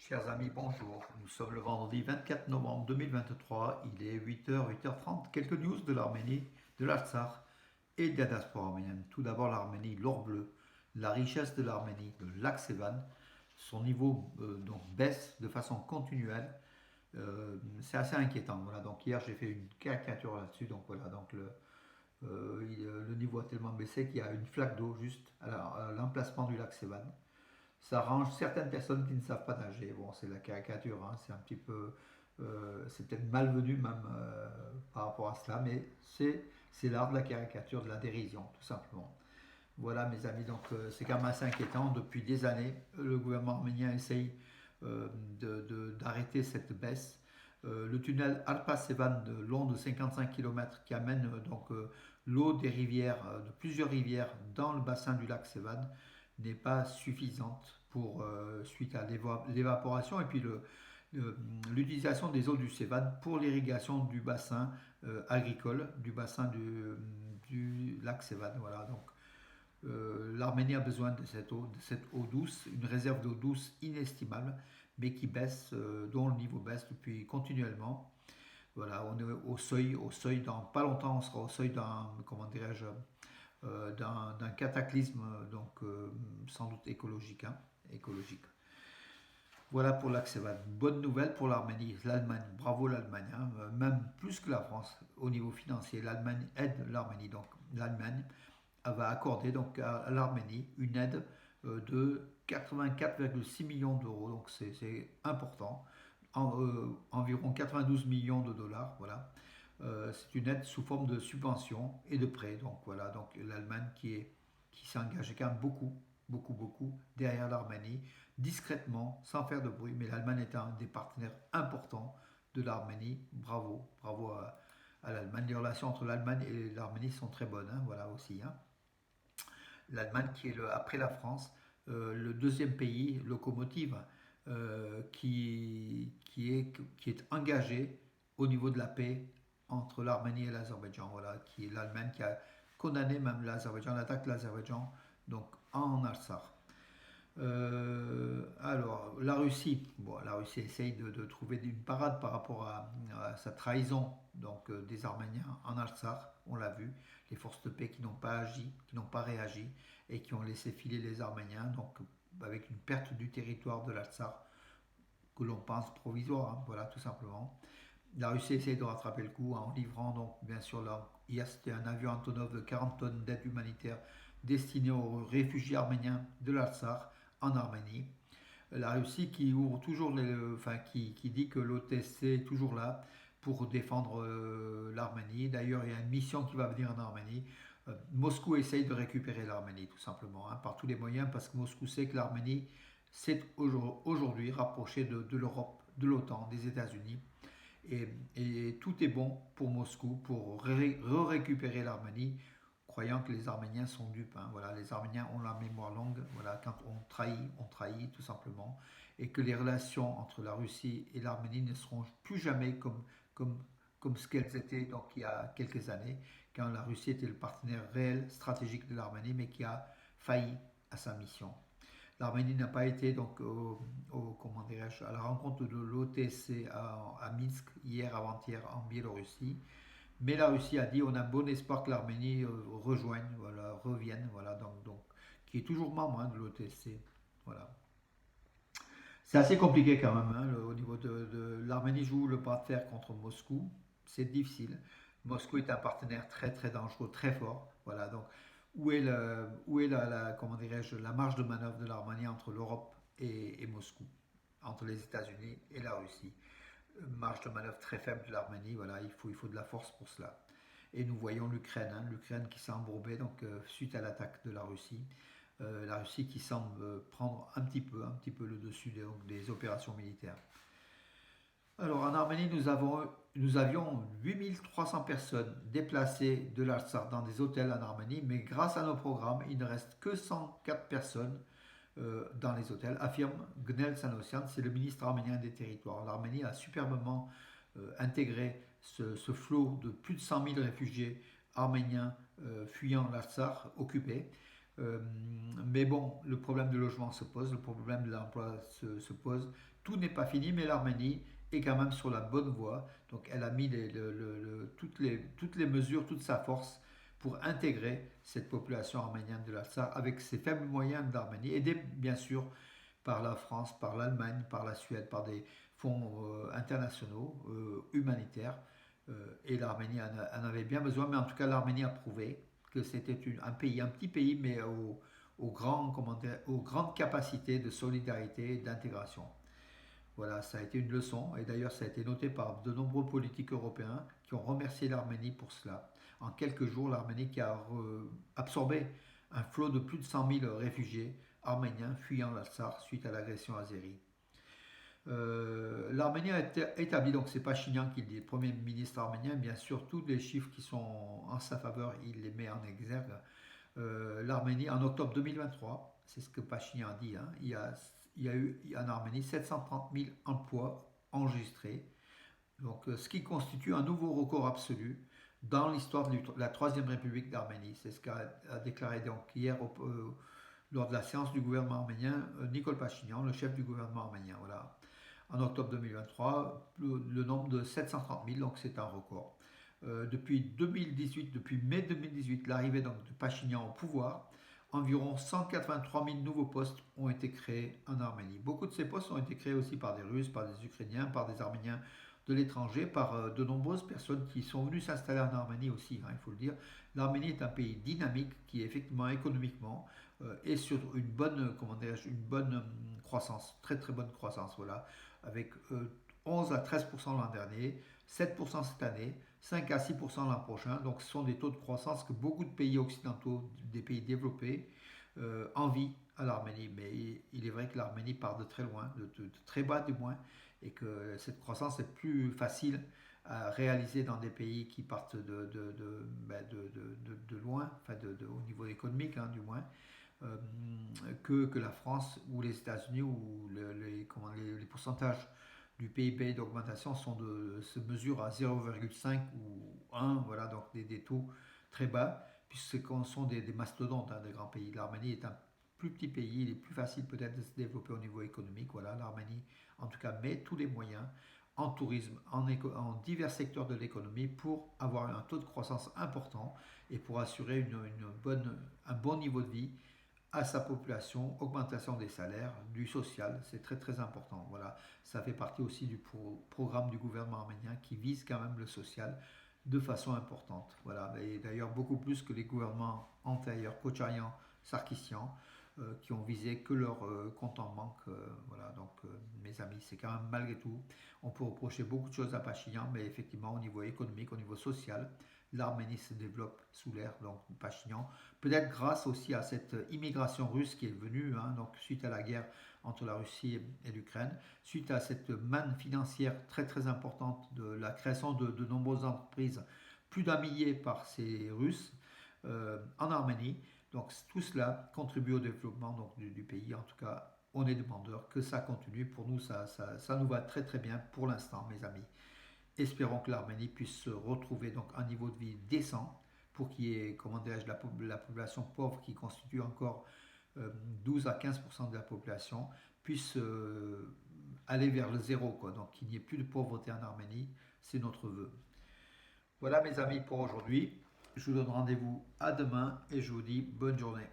Chers amis, bonjour. Nous sommes le vendredi 24 novembre 2023. Il est 8h, 8h30. Quelques news de l'Arménie, de l'Artsakh et de la diaspora arménienne. Tout d'abord, l'Arménie, l'or bleu, la richesse de l'Arménie, le lac Sevan. Son niveau donc baisse de façon continuelle. C'est assez inquiétant. Voilà. Donc hier, j'ai fait une caricature là-dessus. Donc voilà. Donc le niveau a tellement baissé qu'il y a une flaque d'eau juste à l'emplacement du lac Sevan. Ça arrange certaines personnes qui ne savent pas nager. Bon, c'est la caricature, hein, c'est un petit peu, c'est peut-être malvenu même par rapport à cela, mais c'est l'art de la caricature, de la dérision, tout simplement. Voilà, mes amis, donc c'est quand même assez inquiétant. Depuis des années, le gouvernement arménien essaye d'arrêter cette baisse. Le tunnel Alpa-Sevan de long de 55 km qui amène l'eau des rivières, de plusieurs rivières dans le bassin du lac Sevan n'est pas suffisante pour suite à l'évaporation et puis l'utilisation des eaux du Sevan pour l'irrigation du bassin agricole, du bassin du lac Sevan. Voilà, donc l'Arménie a besoin de cette eau douce, une réserve d'eau douce inestimable, mais qui baisse, dont le niveau baisse depuis continuellement. Voilà, on est au seuil, dans pas longtemps, on sera au seuil d'un, comment dirais-je, d'un cataclysme, sans doute écologique, hein, écologique. Voilà pour l'Axevan. Bonne nouvelle pour l'Arménie, l'Allemagne, bravo l'Allemagne, hein, même plus que la France au niveau financier. L'Allemagne aide l'Arménie, donc l'Allemagne va accorder donc à l'Arménie une aide de 84,6 millions d'euros, donc c'est important, environ 92 millions de dollars, voilà. C'est une aide sous forme de subvention et de prêt, donc voilà, donc l'Allemagne qui s'est engagée quand même beaucoup derrière l'Arménie, discrètement, sans faire de bruit, mais l'Allemagne est un des partenaires importants de l'Arménie. Bravo à l'Allemagne. Les relations entre l'Allemagne et l'Arménie sont très bonnes, hein, voilà aussi, hein. L'Allemagne qui est après la France le deuxième pays locomotive qui est engagé au niveau de la paix entre l'Arménie et l'Azerbaïdjan. Voilà, qui est l'Allemagne qui a condamné même l'Azerbaïdjan, l'attaque de l'Azerbaïdjan donc en Artsakh. Alors, la Russie essaye de trouver une parade par rapport à sa trahison des Arméniens en Artsakh, on l'a vu, les forces de paix qui n'ont pas agi, qui n'ont pas réagi et qui ont laissé filer les Arméniens, donc avec une perte du territoire de l'Artsakh que l'on pense provisoire, hein, voilà tout simplement. La Russie essaye de rattraper le coup en livrant donc bien sûr hier c'était un avion Antonov de 40 tonnes d'aide humanitaire destiné aux réfugiés arméniens de l'Artsakh en Arménie. La Russie qui ouvre toujours qui dit que l'OTC est toujours là pour défendre l'Arménie. D'ailleurs, il y a une mission qui va venir en Arménie. Moscou essaye de récupérer l'Arménie, tout simplement, hein, par tous les moyens, parce que Moscou sait que l'Arménie s'est aujourd'hui rapprochée de l'Europe, de l'OTAN, des États-Unis. Et tout est bon pour Moscou pour récupérer l'Arménie, croyant que les Arméniens sont dupes, hein. Voilà, les Arméniens ont la mémoire longue. Voilà, quand on trahit tout simplement, et que les relations entre la Russie et l'Arménie ne seront plus jamais comme ce qu'elles étaient donc il y a quelques années, quand la Russie était le partenaire réel stratégique de l'Arménie, mais qui a failli à sa mission. L'Arménie n'a pas été comment dirais-je, à la rencontre de l'OTC à Minsk hier avant-hier en Biélorussie. Mais la Russie a dit on a bon espoir que l'Arménie rejoigne, voilà, revienne, voilà, qui est toujours membre, hein, de l'OTC. Voilà. C'est assez compliqué quand même, hein, au niveau de l'Arménie joue le bras de fer contre Moscou. C'est difficile. Moscou est un partenaire très très dangereux, très fort. Voilà, donc où est comment dirais-je, la marge de manœuvre de l'Arménie entre l'Europe et Moscou, entre les États-Unis et la Russie. Marge de manœuvre très faible de l'Arménie, voilà, il faut de la force pour cela. Et nous voyons l'Ukraine, hein, l'Ukraine qui s'est embourbée suite à l'attaque de la Russie qui semble prendre un petit peu le dessus des opérations militaires. Alors en Arménie, nous avions 8300 personnes déplacées de l'Artsakh dans des hôtels en Arménie, mais grâce à nos programmes, il ne reste que 104 personnes dans les hôtels, affirme Gnel Sanossian, c'est le ministre arménien des territoires. L'Arménie a superbement intégré ce flot de plus de 100 000 réfugiés arméniens fuyant l'Artsakh occupé. Euh, mais bon, le problème du logement se pose, le problème de l'emploi se pose. Tout n'est pas fini, mais l'Arménie est quand même sur la bonne voie. Donc elle a mis toutes les mesures, toute sa force pour intégrer cette population arménienne de l'Artsakh avec ses faibles moyens d'Arménie, aidée bien sûr par la France, par l'Allemagne, par la Suède, par des fonds internationaux, humanitaires. Et l'Arménie en avait bien besoin, mais en tout cas l'Arménie a prouvé que c'était un pays, un petit pays, mais aux grandes capacités de solidarité et d'intégration. Voilà, ça a été une leçon, et d'ailleurs ça a été noté par de nombreux politiques européens qui ont remercié l'Arménie pour cela. En quelques jours, l'Arménie qui a absorbé un flot de plus de 100 000 réfugiés arméniens fuyant l'Artsakh suite à l'agression azérie. L'Arménie a été établi, donc c'est Pachinian qui est le premier ministre arménien, bien sûr tous les chiffres qui sont en sa faveur, il les met en exergue. L'Arménie, en octobre 2023, c'est ce que Pachinian a dit, hein, il y a eu en Arménie 730 000 emplois enregistrés, donc ce qui constitue un nouveau record absolu dans l'histoire de la Troisième République d'Arménie. C'est ce qu'a déclaré donc hier lors de la séance du gouvernement arménien Nicole Pachinian, le chef du gouvernement arménien. Voilà. En octobre 2023, le nombre de 730 000, donc c'est un record. Depuis 2018, depuis mai 2018, l'arrivée donc de Pachinian au pouvoir, environ 183 000 nouveaux postes ont été créés en Arménie. Beaucoup de ces postes ont été créés aussi par des Russes, par des Ukrainiens, par des Arméniens de l'étranger, par de nombreuses personnes qui sont venues s'installer en Arménie aussi, hein, il faut le dire. L'Arménie est un pays dynamique qui effectivement économiquement est sur une bonne, une bonne croissance, très très bonne croissance, voilà, avec 11 à 13% l'an dernier, 7% cette année, 5 à 6% l'an prochain. Donc ce sont des taux de croissance que beaucoup de pays occidentaux, des pays développés, envient à l'Arménie. Mais il est vrai que l'Arménie part de très loin, de très bas du moins, et que cette croissance est plus facile à réaliser dans des pays qui partent de loin, enfin au niveau économique hein, du moins, euh, que la France ou les États-Unis où les pourcentages du PIB d'augmentation se mesurent à 0,5 ou 1, voilà, donc des taux très bas, puisque ce sont des mastodontes, hein, des grands pays. L'Arménie est un plus petit pays, il est plus facile peut-être de se développer au niveau économique. Voilà, l'Arménie, en tout cas, met tous les moyens en tourisme, en divers secteurs de l'économie pour avoir un taux de croissance important et pour assurer un bon niveau de vie à sa population, augmentation des salaires, du social, c'est très très important. Voilà, ça fait partie aussi du programme du gouvernement arménien qui vise quand même le social de façon importante. Voilà, et d'ailleurs beaucoup plus que les gouvernements antérieurs, Kocharian, Sarkissian, qui ont visé que leur compte en banque. Voilà, donc mes amis, c'est quand même malgré tout, on peut reprocher beaucoup de choses à Pachinian, mais effectivement au niveau économique, au niveau social, l'Arménie se développe sous l'ère donc Pachinian, peut-être grâce aussi à cette immigration russe qui est venue, hein, donc suite à la guerre entre la Russie et l'Ukraine, suite à cette manne financière très très importante de la création de nombreuses entreprises, plus d'un millier par ces Russes en Arménie. Donc tout cela contribue au développement donc, du pays. En tout cas, on est demandeur que ça continue. Pour nous, ça nous va très très bien pour l'instant, mes amis. Espérons que l'Arménie puisse se retrouver donc un niveau de vie décent pour qu'il y ait, comment dirais-je, la population pauvre qui constitue encore 12 à 15% de la population puisse aller vers le zéro, quoi. Donc qu'il n'y ait plus de pauvreté en Arménie, c'est notre vœu. Voilà mes amis pour aujourd'hui. Je vous donne rendez-vous à demain et je vous dis bonne journée.